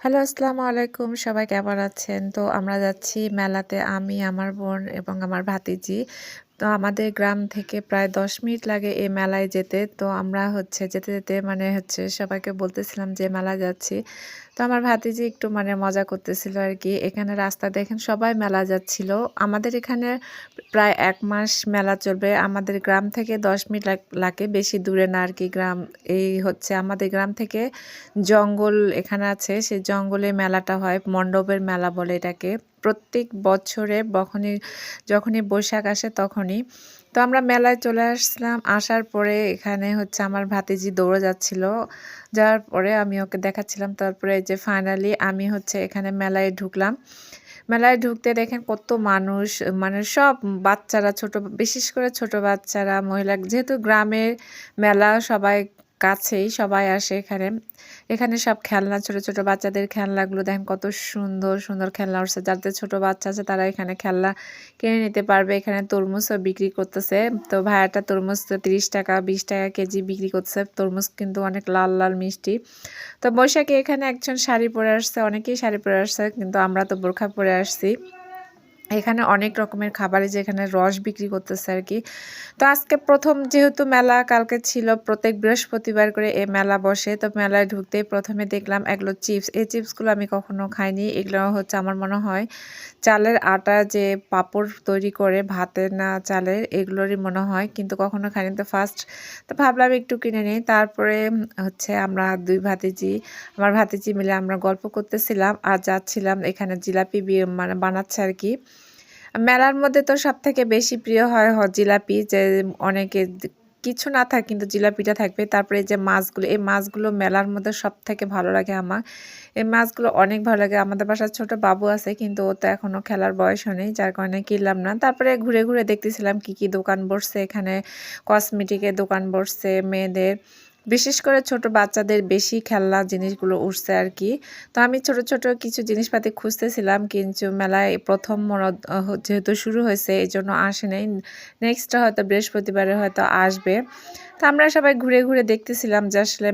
Hello, আসসালামু আলাইকুম। সবাই কেমন আছেন? তো আমরা যাচ্ছি মেলাতে আমি, আমার বোন এবং আমার ভাতিজি। তো আমাদের গ্রাম থেকে প্রায় ১০ মিনিট লাগে এই মেলায় যেতে। তো আমরা যেতে, যেতে সবাইকে বলতেছিলাম যে মেলায় যাচ্ছি। তো আমার ভাতিজি একটু মজা করতেছিল আরকি। এখানে রাস্তা দেখেন সবাই মেলা যাচ্ছিল। আমাদের এখানে প্রায় ১ মাস মেলা চলবে। আমাদের গ্রাম থেকে ১০ মিনিট লাগে, বেশি দূরে না আরকি গ্রাম। আমাদের গ্রাম থেকে জঙ্গল এখানে আছে, সেই জঙ্গলে মেলাটা হয়। মণ্ডপের মেলা বলে এটাকে। প্রত্যেক বছরে যখনই বৈশাখ আসে তখনই। তো আমরা মেলায় চলে আসলাম। আসার পরে এখানে আমার ভাতিজি দৌড়ে যাচ্ছিল। যাওয়ার পরে আমি ওকে দেখাচ্ছিলাম। তারপরে এই যে ফাইনালি আমি এখানে মেলায় ঢুকলাম। মেলায় ঢুকতে দেখেন কত মানুষ, সব বাচ্চারা বিশেষ করে ছোট বাচ্চারা, মহিলা, যেহেতু গ্রামের মেলা সবাই কাছেই সবাই আসে এখানে। এখানে সব খেলনা, ছোট, ছোট বাচ্চাদের খেলনাগুলো দেখেন কত সুন্দর, সুন্দর খেলনা উঠছে। যাদের ছোট বাচ্চা আছে তারা এখানে খেলনা কিনে নিতে পারবে। এখানে তরমুজও বিক্রি করতেছে। তো ভাইয়াটা তরমুজ ৳৩০, ৳২০ কেজি বিক্রি করতেছে। তরমুজ কিন্তু অনেক লাল, লাল মিষ্টি। তো বৈশাখে এখানে একজন শাড়ি পরে আসছে, অনেকেই শাড়ি পরে আসছে, কিন্তু আমরা তো বোরখা পরে আসছি। এখানে অনেক রকমের খাবারে যেখানে রস বিক্রি করতেছে আরকি। তো আজকে ১ম যেহেতু মেলা, কালকে ছিল, প্রত্যেক বৃহস্পতিবার করে এই মেলা বসে। তো মেলায় ঢুকতেই ১ম এ দেখলাম এগুলো চিপস। এই চিপসগুলো আমি কখনো খাইনি। এগুলো আমার মনে হয় চালের আটা যে পাঁপড় তৈরি করে, ভাতের না চালের, এগুলোরই মনে হয়, কিন্তু কখনো খাইনি। তো ভাবলাম একটু কিনে নিই। তারপরে আমরা আমার ভাতিজি মিলে আমরা গল্প করতেছিলাম আর যাচ্ছিলাম। এখানে জিলাপি বানাচ্ছে আরকি। মেলার মধ্যে তো সবথেকে বেশি প্রিয় হয় জিলাপি, যে অনেকে কিছু না থাক কিন্তু জিলাপিটা থাকবে। তারপরে এই যে মাছগুলো, এই মাছগুলো মেলার মধ্যে সবথেকে ভালো লাগে আমার। এই মাছগুলো অনেক ভালো লাগে। আমাদের বাসায় ছোট বাবু আছে, কিন্তু ও তো এখনো খেলার বয়স হয়নি, যার কারণে কিনলাম না। তারপরে ঘুরে, ঘুরে দেখতেছিলাম কি, কি দোকান বসছে এখানে। কসমেটিকের দোকান বসছে, মেয়েদের, বিশেষ করে ছোট বাচ্চাদের বেশি খেলনা জিনিসগুলো উঠছে আরকি। তো আমি ছোট, ছোট কিছু জিনিসপাতি খুঁজতেছিলাম, কিন্তু মেলায় ১ম যেহেতু শুরু হয়েছে এজন্য আসে নাই। নেক্সট হয়তো বৃহস্পতিবারে হয়তো আসবে। তো আমরা সবাই ঘুরে, ঘুরে দেখতেছিলাম যে আসলে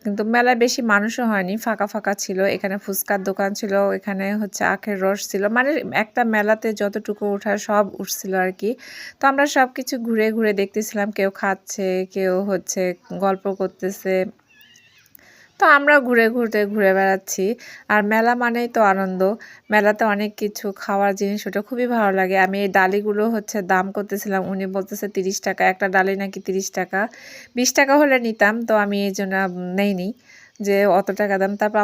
কিন্তু মেলায় বেশি মানুষও হয়নি, ফাঁকা, ফাঁকা ছিল। এখানে ফুচকার দোকান ছিল, এখানে আখের রস ছিল। একটা মেলাতে যতটুকু ওঠার সব উঠছিল আরকি। তো আমরা সবকিছু ঘুরে, ঘুরে দেখতেছিলাম। কেউ খাচ্ছে, কেউ গল্প করতেছে। তো আমরা ঘুরে বেড়াচ্ছি। আর মেলা মানেই তো আনন্দ। মেলাতে অনেক কিছু খাওয়ার জিনিস ওটা খুবই ভালো লাগে। আমি এই ডালিগুলো দাম করতেছিলাম। উনি বলতেছে ৳৩০, একটা ডালি নাকি ৳৩০। ৳২০ হলে নিতাম। তো আমি এইজন্য নেইনি যে অত টাকা দাম। তারপর